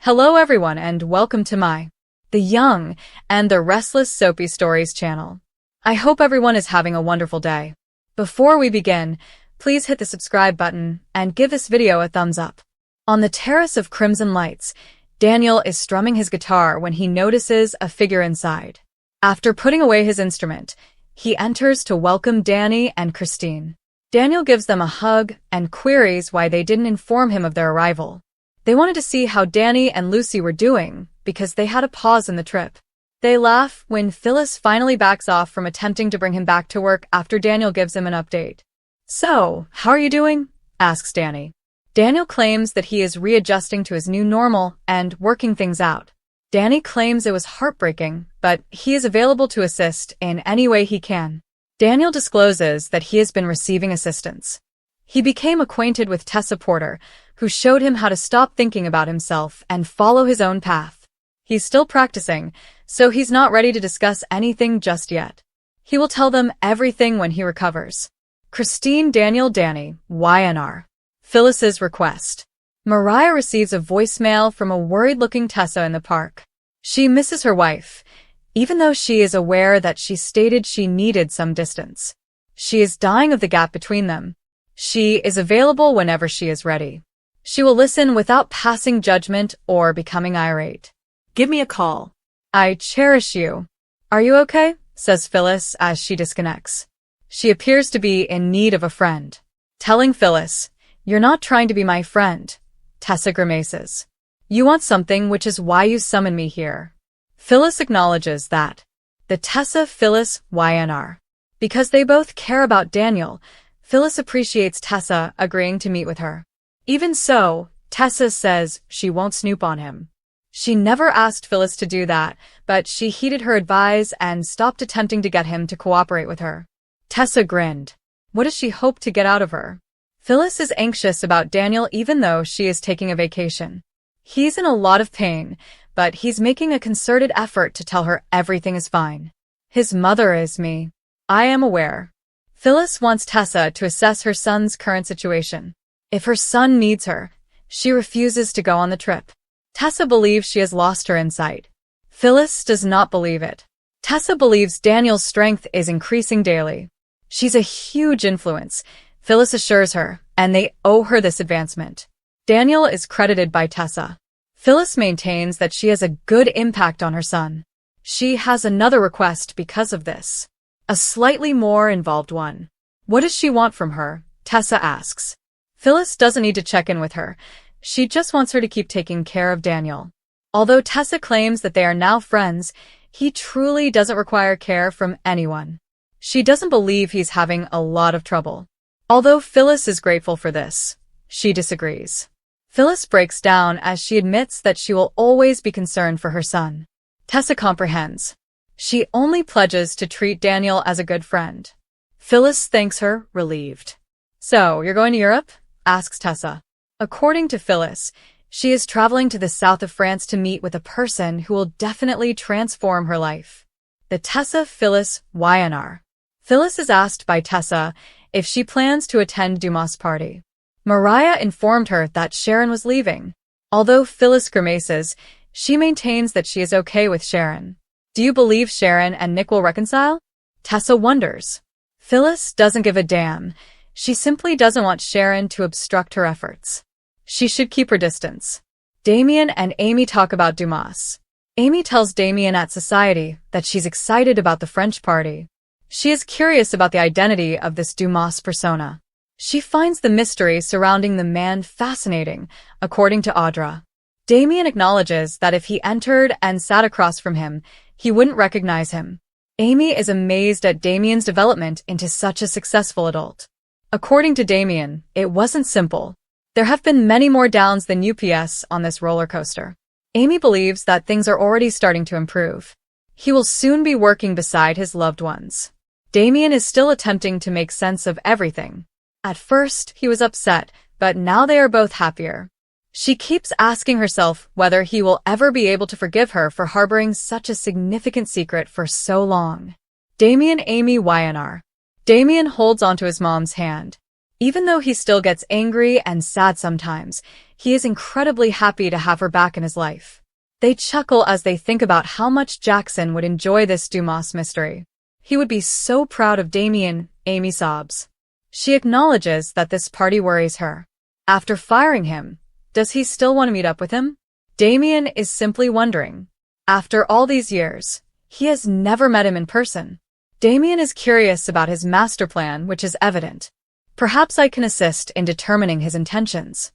Hello everyone and welcome to my The Young and the Restless Soapy Stories channel. I hope everyone is having a wonderful day. Before we begin, please hit the subscribe button and give this video a thumbs up. On the terrace of Crimson Lights, Daniel is strumming his guitar when he notices a figure inside. After putting away his instrument, he enters to welcome Danny and Christine. Daniel gives them a hug and queries why they didn't inform him of their arrival. They wanted to see how Danny and Lucy were doing because they had a pause in the trip. They laugh when Phyllis finally backs off from attempting to bring him back to work after Daniel gives him an update. "So, how are you doing?" asks Danny. Daniel claims that he is readjusting to his new normal and working things out. Danny claims it was heartbreaking, but he is available to assist in any way he can. Daniel discloses that he has been receiving assistance. He became acquainted with Tessa Porter, who showed him how to stop thinking about himself and follow his own path. He's still practicing, so he's not ready to discuss anything just yet. He will tell them everything when he recovers. Christine, Daniel, Danny, YNR. Phyllis's request. Mariah receives a voicemail from a worried-looking Tessa in the park. She misses her wife, even though she is aware that she stated she needed some distance. She is dying of the gap between them. She is available whenever she is ready. She will listen without passing judgment or becoming irate. "Give me a call. I cherish you." "Are you okay?" says Phyllis as she disconnects. She appears to be in need of a friend. Telling Phyllis, "You're not trying to be my friend," Tessa grimaces. "You want something, which is why you summoned me here." Phyllis acknowledges that. The Tessa Phyllis YNR. Because they both care about Daniel, Phyllis appreciates Tessa agreeing to meet with her. Even so, Tessa says she won't snoop on him. She never asked Phyllis to do that, but she heeded her advice and stopped attempting to get him to cooperate with her. Tessa grinned. What does she hope to get out of her? Phyllis is anxious about Daniel even though she is taking a vacation. He's in a lot of pain, but he's making a concerted effort to tell her everything is fine. "His mother is me. I am aware." Phyllis wants Tessa to assess her son's current situation. If her son needs her, she refuses to go on the trip. Tessa believes she has lost her insight. Phyllis does not believe it. Tessa believes Daniel's strength is increasing daily. She's a huge influence, Phyllis assures her, and they owe her this advancement. Daniel is credited by Tessa. Phyllis maintains that she has a good impact on her son. She has another request because of this. A slightly more involved one. What does she want from her? Tessa asks. Phyllis doesn't need to check in with her. She just wants her to keep taking care of Daniel. Although Tessa claims that they are now friends, he truly doesn't require care from anyone. She doesn't believe he's having a lot of trouble. Although Phyllis is grateful for this, she disagrees. Phyllis breaks down as she admits that she will always be concerned for her son. Tessa comprehends. She only pledges to treat Daniel as a good friend. Phyllis thanks her, relieved. "So, you're going to Europe?" asks Tessa. According to Phyllis, she is traveling to the south of France to meet with a person who will definitely transform her life. The Tessa Phyllis YNR. Phyllis is asked by Tessa if she plans to attend Dumas' party. Mariah informed her that Sharon was leaving. Although Phyllis grimaces, she maintains that she is okay with Sharon. Do you believe Sharon and Nick will reconcile? Tessa wonders. Phyllis doesn't give a damn. She simply doesn't want Sharon to obstruct her efforts. She should keep her distance. Damien and Amy talk about Dumas. Amy tells Damien at Society that she's excited about the French party. She is curious about the identity of this Dumas persona. She finds the mystery surrounding the man fascinating, according to Audra. Damien acknowledges that if he entered and sat across from him, he wouldn't recognize him. Amy is amazed at Damien's development into such a successful adult. According to Damien, it wasn't simple. There have been many more downs than UPS on this roller coaster. Amy believes that things are already starting to improve. He will soon be working beside his loved ones. Damien is still attempting to make sense of everything. At first, he was upset, but now they are both happier. She keeps asking herself whether he will ever be able to forgive her for harboring such a significant secret for so long. Damien Amy YNR. Damien holds onto his mom's hand. Even though he still gets angry and sad sometimes, he is incredibly happy to have her back in his life. They chuckle as they think about how much Jackson would enjoy this Dumas mystery. He would be so proud of Damien, Amy sobs. She acknowledges that this party worries her. After firing him, does he still want to meet up with him? Damien is simply wondering. After all these years, he has never met him in person. Damien is curious about his master plan, which is evident. Perhaps I can assist in determining his intentions.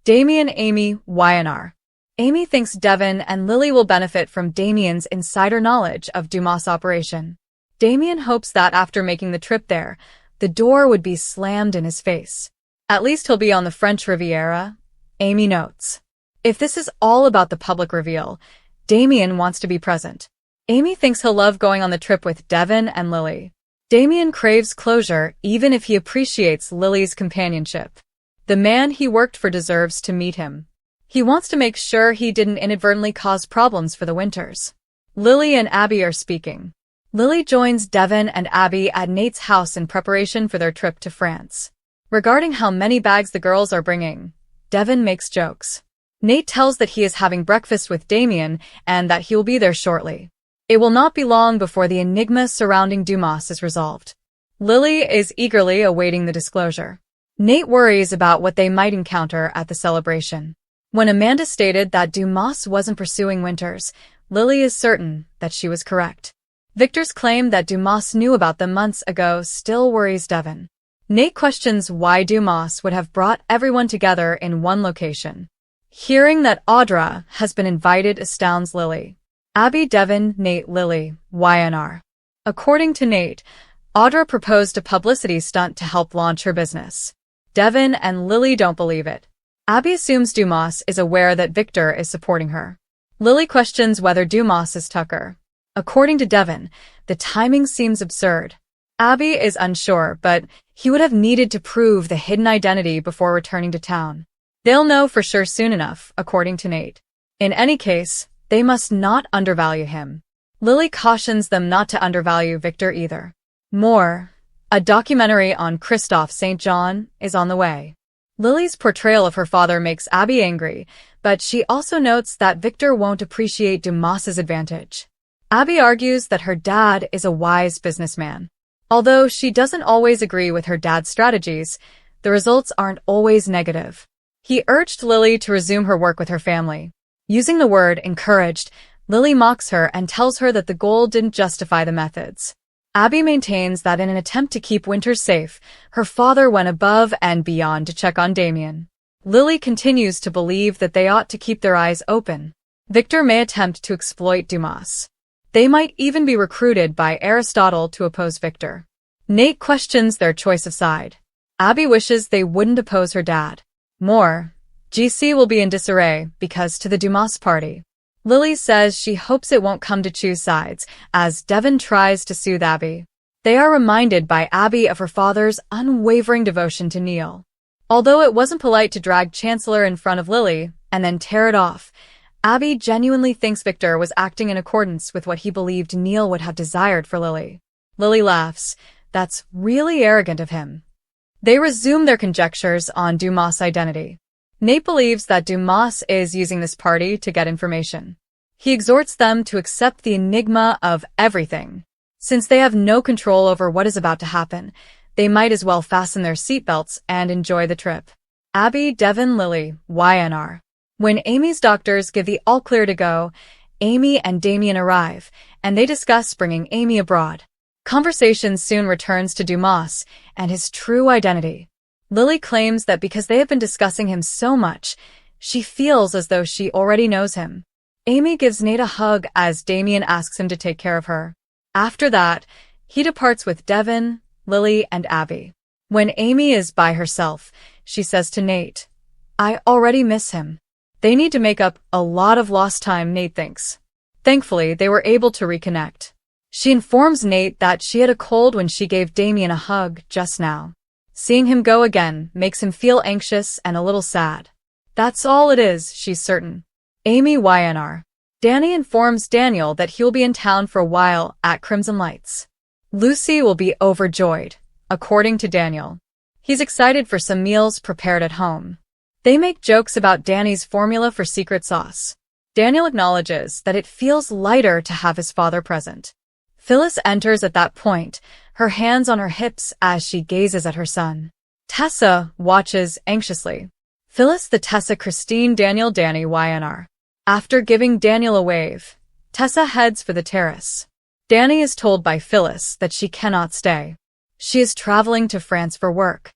Damien, Amy, YNR. Amy thinks Devin and Lily will benefit from Damien's insider knowledge of Dumas' operation. Damien hopes that after making the trip there, the door would be slammed in his face. At least he'll be on the French Riviera, Amy notes. If this is all about the public reveal, Damien wants to be present. Amy thinks he'll love going on the trip with Devin and Lily. Damien craves closure even if he appreciates Lily's companionship. The man he worked for deserves to meet him. He wants to make sure he didn't inadvertently cause problems for the Winters. Lily and Abby are speaking. Lily joins Devin and Abby at Nate's house in preparation for their trip to France. Regarding how many bags the girls are bringing, Devin makes jokes. Nate tells that he is having breakfast with Damien and that he will be there shortly. It will not be long before the enigma surrounding Dumas is resolved. Lily is eagerly awaiting the disclosure. Nate worries about what they might encounter at the celebration. When Amanda stated that Dumas wasn't pursuing Winters, Lily is certain that she was correct. Victor's claim that Dumas knew about them months ago still worries Devin. Nate questions why Dumas would have brought everyone together in one location. Hearing that Audra has been invited astounds Lily. Abby, Devin, Nate, Lily, YNR. According to Nate, Audra proposed a publicity stunt to help launch her business. Devin and Lily don't believe it. Abby assumes Dumas is aware that Victor is supporting her. Lily questions whether Dumas is Tucker. According to Devin, the timing seems absurd. Abby is unsure, but he would have needed to prove the hidden identity before returning to town. They'll know for sure soon enough, according to Nate. In any case, they must not undervalue him. Lily cautions them not to undervalue Victor either. More, a documentary on Christophe St. John is on the way. Lily's portrayal of her father makes Abby angry, but she also notes that Victor won't appreciate Dumas's advantage. Abby argues that her dad is a wise businessman. Although she doesn't always agree with her dad's strategies, the results aren't always negative. He urged Lily to resume her work with her family. Using the word encouraged, Lily mocks her and tells her that the goal didn't justify the methods. Abby maintains that in an attempt to keep Winters safe, her father went above and beyond to check on Damien. Lily continues to believe that they ought to keep their eyes open. Victor may attempt to exploit Dumas. They might even be recruited by Aristotle to oppose Victor. Nate questions their choice of side. Abby wishes they wouldn't oppose her dad. More, GC will be in disarray because to the Dumas party. Lily says she hopes it won't come to choose sides, as Devin tries to soothe Abby. They are reminded by Abby of her father's unwavering devotion to Neil. Although it wasn't polite to drag Chancellor in front of Lily and then tear it off, Abby genuinely thinks Victor was acting in accordance with what he believed Neil would have desired for Lily. Lily laughs. That's really arrogant of him. They resume their conjectures on Dumas' identity. Nate believes that Dumas is using this party to get information. He exhorts them to accept the enigma of everything. Since they have no control over what is about to happen, they might as well fasten their seatbelts and enjoy the trip. Abby, Devin, Lily, YNR. When Amy's doctors give the all-clear to go, Amy and Damien arrive, and they discuss bringing Amy abroad. Conversation soon returns to Dumas and his true identity. Lily claims that because they have been discussing him so much, she feels as though she already knows him. Amy gives Nate a hug as Damien asks him to take care of her. After that, he departs with Devin, Lily, and Abby. When Amy is by herself, she says to Nate, "I already miss him." They need to make up a lot of lost time, Nate thinks. Thankfully, they were able to reconnect. She informs Nate that she had a cold when she gave Damien a hug just now. Seeing him go again makes him feel anxious and a little sad. That's all it is, she's certain. Amy, YNR. Danny informs Daniel that he'll be in town for a while at Crimson Lights. Lucy will be overjoyed, according to Daniel. He's excited for some meals prepared at home. They make jokes about Danny's formula for secret sauce. Daniel acknowledges that it feels lighter to have his father present. Phyllis enters at that point, her hands on her hips as she gazes at her son. Tessa watches anxiously. Phyllis the Tessa Christine Daniel Danny YNR. After giving Daniel a wave, Tessa heads for the terrace. Danny is told by Phyllis that she cannot stay. She is traveling to France for work.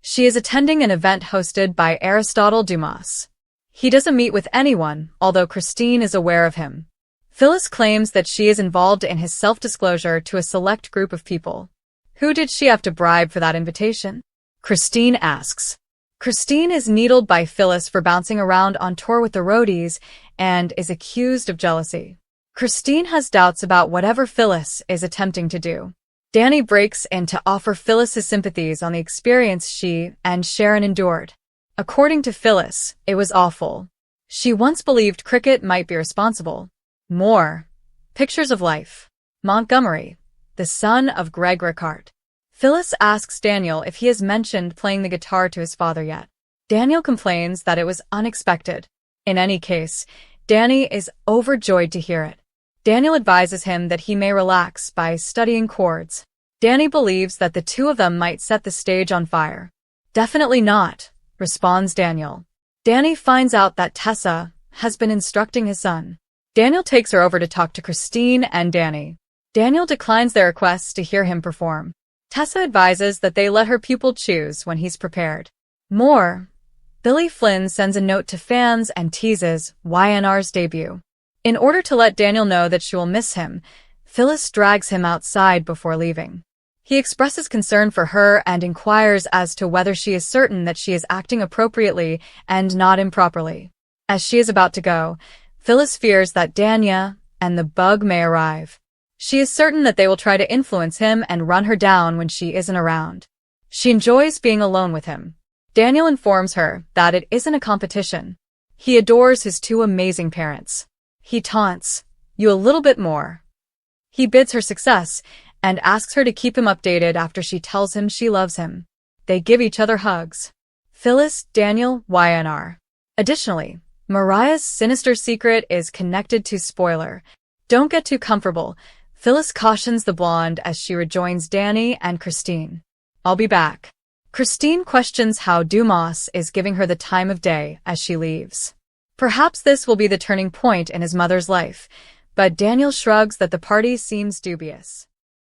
She is attending an event hosted by Aristotle Dumas. He doesn't meet with anyone, although Christine is aware of him. Phyllis claims that she is involved in his self-disclosure to a select group of people. Who did she have to bribe for that invitation? Christine asks. Christine is needled by Phyllis for bouncing around on tour with the roadies and is accused of jealousy. Christine has doubts about whatever Phyllis is attempting to do. Danny breaks in to offer Phyllis his sympathies on the experience she and Sharon endured. According to Phyllis, it was awful. She once believed cricket might be responsible. More. Pictures of life. Montgomery, the son of Greg Ricart. Phyllis asks Daniel if he has mentioned playing the guitar to his father yet. Daniel complains that it was unexpected. In any case, Danny is overjoyed to hear it. Daniel advises him that he may relax by studying chords. Danny believes that the two of them might set the stage on fire. Definitely not, responds Daniel. Danny finds out that Tessa has been instructing his son. Daniel takes her over to talk to Christine and Danny. Daniel declines their requests to hear him perform. Tessa advises that they let her pupil choose when he's prepared. More. Billy Flynn sends a note to fans and teases YNR's debut. In order to let Daniel know that she will miss him, Phyllis drags him outside before leaving. He expresses concern for her and inquires as to whether she is certain that she is acting appropriately and not improperly. As she is about to go, Phyllis fears that Danya and the bug may arrive. She is certain that they will try to influence him and run her down when she isn't around. She enjoys being alone with him. Daniel informs her that it isn't a competition. He adores his two amazing parents. He taunts, "You a little bit more." He bids her success and asks her to keep him updated after she tells him she loves him. They give each other hugs. Phyllis, Daniel, YNR. Additionally, Mariah's sinister secret is connected to spoiler. Don't get too comfortable. Phyllis cautions the blonde as she rejoins Danny and Christine. I'll be back. Christine questions how Dumas is giving her the time of day as she leaves. Perhaps this will be the turning point in his mother's life, but Daniel shrugs that the party seems dubious.